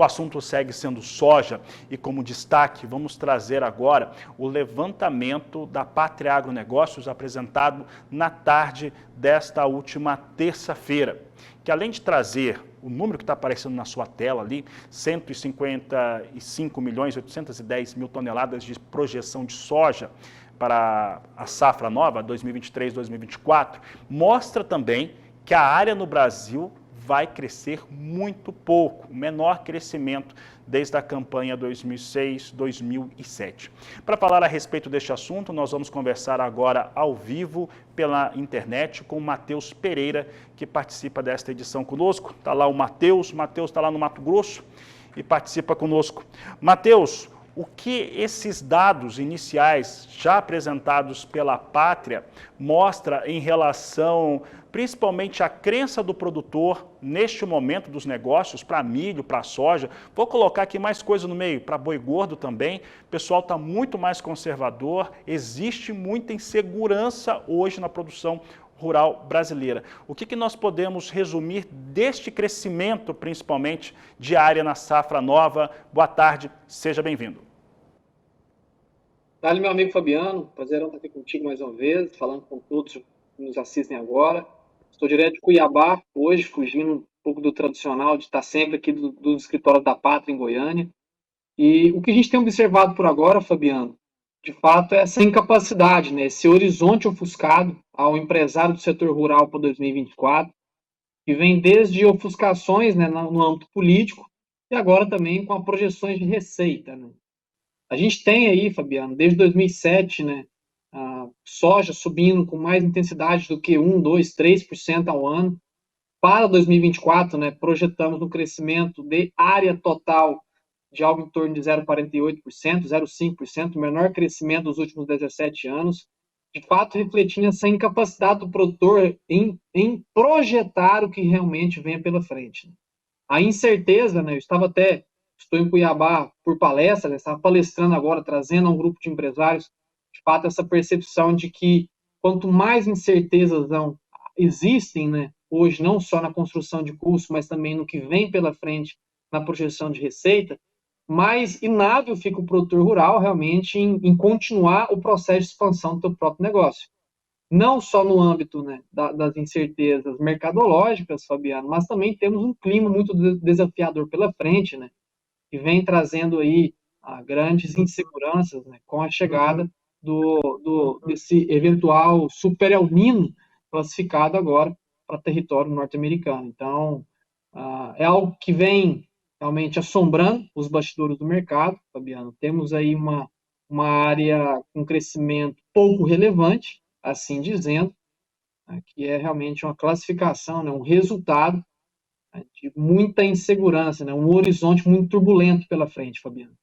O assunto segue sendo soja e, como destaque, vamos trazer agora o levantamento da Pátria Agronegócios apresentado na tarde desta última terça-feira, que além de trazer o número que está aparecendo na sua tela ali, 155.810.000 toneladas de projeção de soja para a safra nova, 2023-2024, mostra também que a área no Brasil vai crescer muito pouco, o menor crescimento desde a campanha 2006-2007. Para falar a respeito deste assunto, nós vamos conversar agora ao vivo pela internet com o Matheus Pereira, que participa desta edição conosco. Está lá o Matheus está lá no Mato Grosso e participa conosco. Matheus, o que esses dados iniciais já apresentados pela Pátria mostra em relação principalmente à crença do produtor neste momento dos negócios, para milho, para soja? Vou colocar aqui mais coisa no meio, para boi gordo também. O pessoal está muito mais conservador, existe muita insegurança hoje na produção rural brasileira. O que nós podemos resumir deste crescimento, principalmente, de área na safra nova? Boa tarde, seja bem-vindo. Dale, meu amigo Fabiano, prazerão estar aqui contigo mais uma vez, falando com todos que nos assistem agora. Estou direto de Cuiabá, hoje, fugindo um pouco do tradicional, de estar sempre aqui do escritório da Pátria, em Goiânia. E o que a gente tem observado por agora, Fabiano, de fato, é essa incapacidade, né? Esse horizonte ofuscado ao empresário do setor rural para 2024, que vem desde ofuscações, né, no âmbito político e agora também com as projeções de receita, né? A gente tem aí, Fabiano, desde 2007, né, a soja subindo com mais intensidade do que 1, 2, 3% ao ano. Para 2024, né, projetamos um crescimento de área total de algo em torno de 0,48%, 0,5%, o menor crescimento dos últimos 17 anos, de fato refletindo essa incapacidade do produtor em projetar o que realmente vem pela frente. A incerteza, né, estou em Cuiabá por palestra, né, estava palestrando agora, trazendo a um grupo de empresários, de fato, essa percepção de que quanto mais incertezas existem, né, hoje, não só na construção de custo, mas também no que vem pela frente na projeção de receita, mais inábil fica o produtor rural realmente em continuar o processo de expansão do seu próprio negócio. Não só no âmbito, né, das incertezas mercadológicas, Fabiano, mas também temos um clima muito desafiador pela frente, né, que vem trazendo aí grandes inseguranças, né, com a chegada desse eventual super El Niño classificado agora para território norte-americano. Então, é algo que vem realmente assombrando os bastidores do mercado, Fabiano. Temos aí uma área com crescimento pouco relevante, assim dizendo, né, que é realmente uma classificação, né, um resultado, né, de muita insegurança, né, um horizonte muito turbulento pela frente, Fabiano.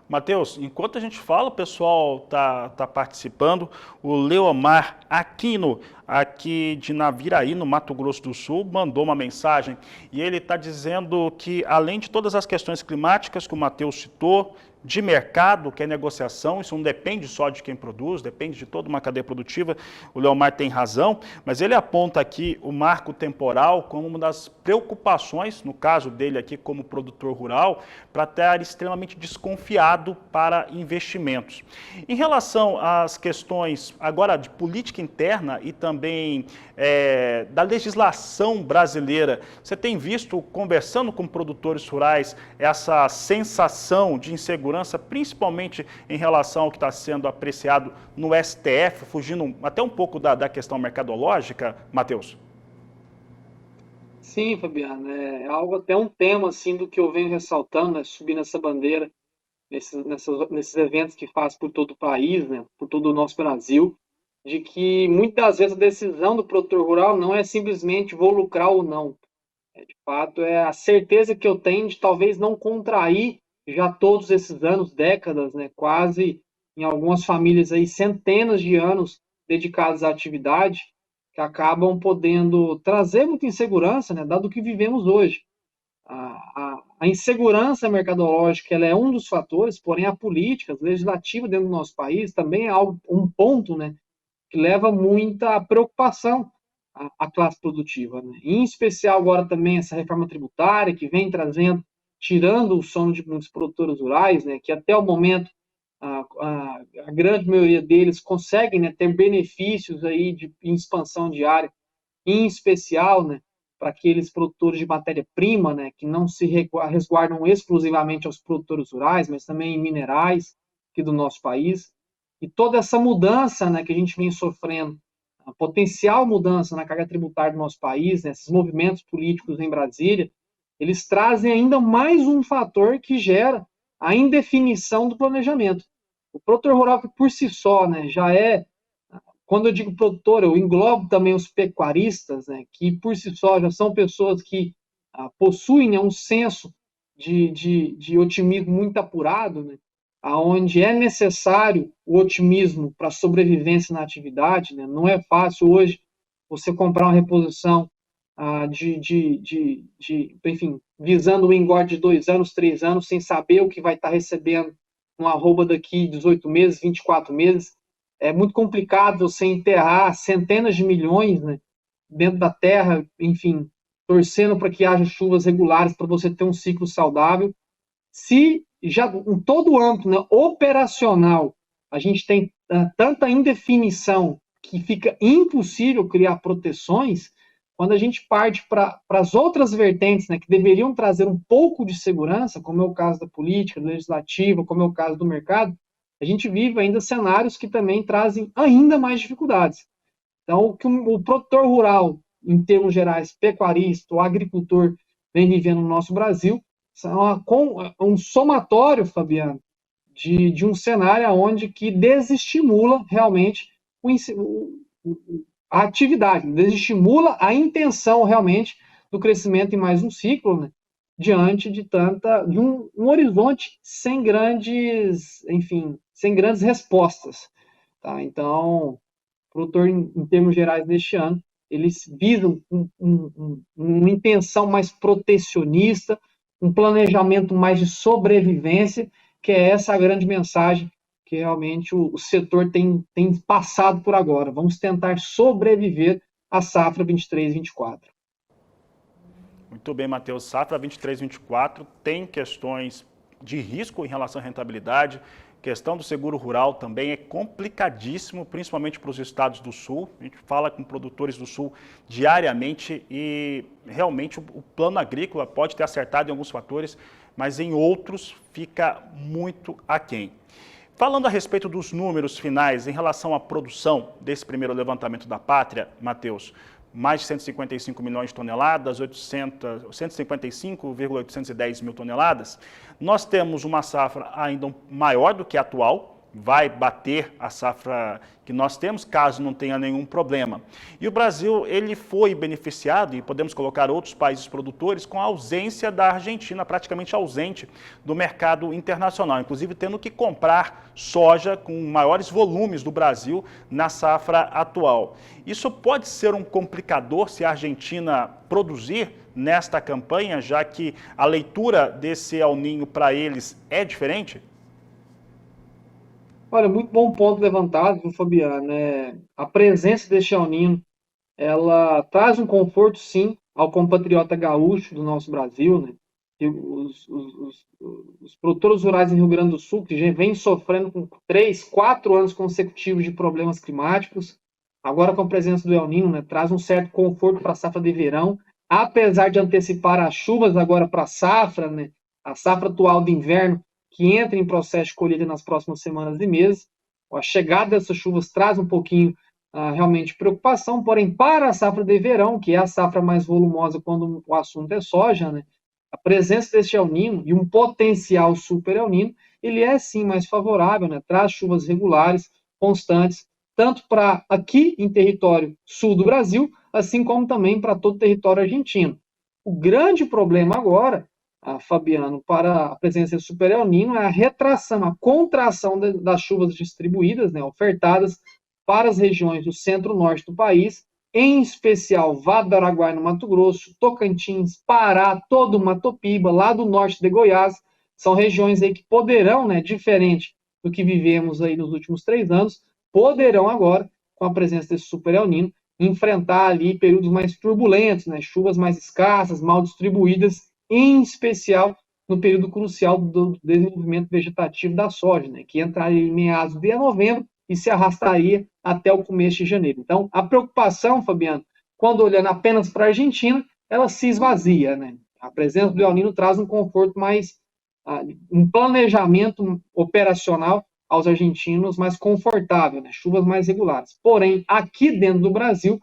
Matheus, enquanto a gente fala, o pessoal tá participando. O Leomar Aquino, aqui de Naviraí, no Mato Grosso do Sul, mandou uma mensagem e ele está dizendo que, além de todas as questões climáticas que o Matheus citou, de mercado, que é negociação, isso não depende só de quem produz, depende de toda uma cadeia produtiva, o Leomar tem razão, mas ele aponta aqui o marco temporal como uma das preocupações, no caso dele aqui como produtor rural, para estar extremamente desconfiado para investimentos. Em relação às questões agora de política interna e também da legislação brasileira, você tem visto, conversando com produtores rurais, essa sensação de insegurança, principalmente em relação ao que está sendo apreciado no STF, fugindo até um pouco da questão mercadológica, Matheus? Sim, Fabiano, é algo até um tema assim do que eu venho ressaltando, né, subindo essa bandeira nesses eventos que faz por todo o país, né, por todo o nosso Brasil, de que muitas vezes a decisão do produtor rural não é simplesmente vou lucrar ou não. De fato, é a certeza que eu tenho de talvez não contrair já todos esses anos, décadas, né, quase em algumas famílias aí centenas de anos dedicados à atividade, que acabam podendo trazer muita insegurança, né, dado o que vivemos hoje. A insegurança mercadológica ela é um dos fatores, porém a política legislativa dentro do nosso país também é um ponto, né, que leva muita preocupação à classe produtiva, né? Em especial agora também essa reforma tributária que vem trazendo tirando o sono de muitos produtores rurais, né, que até o momento a grande maioria deles conseguem, né, ter benefícios aí de expansão de área, em especial, né, para aqueles produtores de matéria-prima, né, que não se resguardam exclusivamente aos produtores rurais, mas também em minerais aqui do nosso país. E toda essa mudança, né, que a gente vem sofrendo, a potencial mudança na carga tributária do nosso país, né, esses movimentos políticos em Brasília, eles trazem ainda mais um fator que gera a indefinição do planejamento. O produtor rural, que por si só, né, já é, quando eu digo produtor, eu englobo também os pecuaristas, né, que por si só já são pessoas que possuem, né, um senso de otimismo muito apurado, né, aonde é necessário o otimismo para a sobrevivência na atividade, né, não é fácil hoje você comprar uma reposição enfim, visando o engorde de 2 anos, 3 anos, sem saber o que vai estar recebendo um arroba daqui 18 meses, 24 meses. É muito complicado você enterrar centenas de milhões, né, dentro da terra, enfim, torcendo para que haja chuvas regulares para você ter um ciclo saudável. Se já em todo o âmbito, né, operacional a gente tem tanta indefinição que fica impossível criar proteções, quando a gente parte para as outras vertentes, né, que deveriam trazer um pouco de segurança, como é o caso da política, do legislativo, como é o caso do mercado, a gente vive ainda cenários que também trazem ainda mais dificuldades. Então, o que o produtor rural, em termos gerais, pecuarista, o agricultor, vem vivendo no nosso Brasil, é um somatório, Fabiano, de um cenário onde que desestimula realmente a atividade, desestimula a intenção realmente do crescimento em mais um ciclo, né, diante de um horizonte sem grandes, enfim, sem grandes respostas. Tá? Então, o produtor, em termos gerais, deste ano, eles visam uma intenção mais protecionista, um planejamento mais de sobrevivência, que é essa a grande mensagem que realmente o setor tem passado por agora. Vamos tentar sobreviver à safra 23-24. Muito bem, Matheus. Safra 23-24 tem questões de risco em relação à rentabilidade. Questão do seguro rural também é complicadíssimo, principalmente para os estados do Sul. A gente fala com produtores do Sul diariamente e realmente o plano agrícola pode ter acertado em alguns fatores, mas em outros fica muito aquém. Falando a respeito dos números finais em relação à produção desse primeiro levantamento da pátria, Matheus, mais de 155 milhões de toneladas, 155,810 mil toneladas, nós temos uma safra ainda maior do que a atual, vai bater a safra que nós temos, caso não tenha nenhum problema. E o Brasil, ele foi beneficiado, e podemos colocar outros países produtores, com a ausência da Argentina, praticamente ausente do mercado internacional, inclusive tendo que comprar soja com maiores volumes do Brasil na safra atual. Isso pode ser um complicador se a Argentina produzir nesta campanha, já que a leitura desse El Niño para eles é diferente? Olha, muito bom ponto levantado, viu, Fabiano? A presença deste El Niño, ela traz um conforto, sim, ao compatriota gaúcho do nosso Brasil, né? E os produtores rurais em Rio Grande do Sul, que já vem sofrendo com 3, 4 anos consecutivos de problemas climáticos, agora com a presença do El Niño, né, traz um certo conforto para a safra de verão, apesar de antecipar as chuvas agora para a safra, né, a safra atual de inverno, que entra em processo de colheita nas próximas semanas e meses. A chegada dessas chuvas traz um pouquinho realmente preocupação, porém para a safra de verão, que é a safra mais volumosa quando o assunto é soja, né, a presença deste El Niño e um potencial super El Niño, ele é sim mais favorável, né, traz chuvas regulares, constantes, tanto para aqui em território sul do Brasil, assim como também para todo o território argentino. O grande problema agora, Fabiano, para a presença do Super El Niño é a retração, a contração das chuvas distribuídas, né, ofertadas para as regiões do centro-norte do país, em especial Vale do Araguaia no Mato Grosso, Tocantins, Pará, todo o Mato Piba, lá do norte de Goiás, são regiões aí que poderão, né, diferente do que vivemos aí nos últimos 3 anos, poderão agora, com a presença desse Super El Niño, enfrentar ali períodos mais turbulentos, né, chuvas mais escassas, mal distribuídas, em especial no período crucial do desenvolvimento vegetativo da soja, né, que entraria em meados de novembro e se arrastaria até o começo de janeiro. Então, a preocupação, Fabiano, quando olhando apenas para a Argentina, ela se esvazia, né? A presença do El Niño traz um conforto mais, um planejamento operacional aos argentinos mais confortável, né? Chuvas mais regulares. Porém, aqui dentro do Brasil,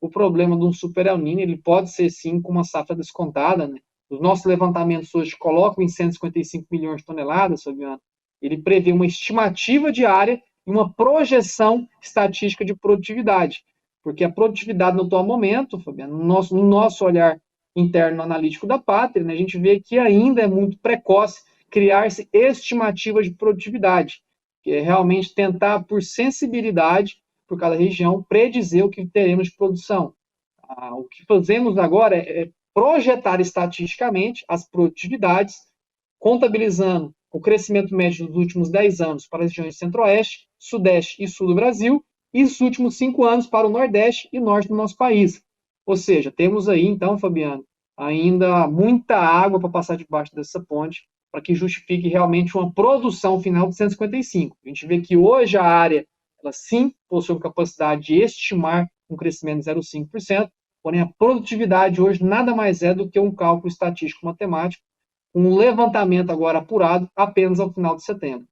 o problema de um super El Niño, ele pode ser sim com uma safra descontada, né? Os nossos levantamentos hoje colocam em 155 milhões de toneladas, Fabiano. Ele prevê uma estimativa diária e uma projeção estatística de produtividade. Porque a produtividade no atual momento, Fabiano, no nosso olhar interno analítico da Pátria, né, a gente vê que ainda é muito precoce criar-se estimativas de produtividade, que é realmente tentar, por sensibilidade, por cada região, predizer o que teremos de produção. O que fazemos agora é projetar estatisticamente as produtividades, contabilizando o crescimento médio dos últimos 10 anos para as regiões Centro-Oeste, Sudeste e Sul do Brasil, e os últimos 5 anos para o Nordeste e Norte do nosso país. Ou seja, temos aí, então, Fabiano, ainda muita água para passar debaixo dessa ponte, para que justifique realmente uma produção final de 155. A gente vê que hoje a área, ela sim possui uma capacidade de estimar um crescimento de 0,5%, porém a produtividade hoje nada mais é do que um cálculo estatístico matemático, um levantamento agora apurado apenas ao final de setembro.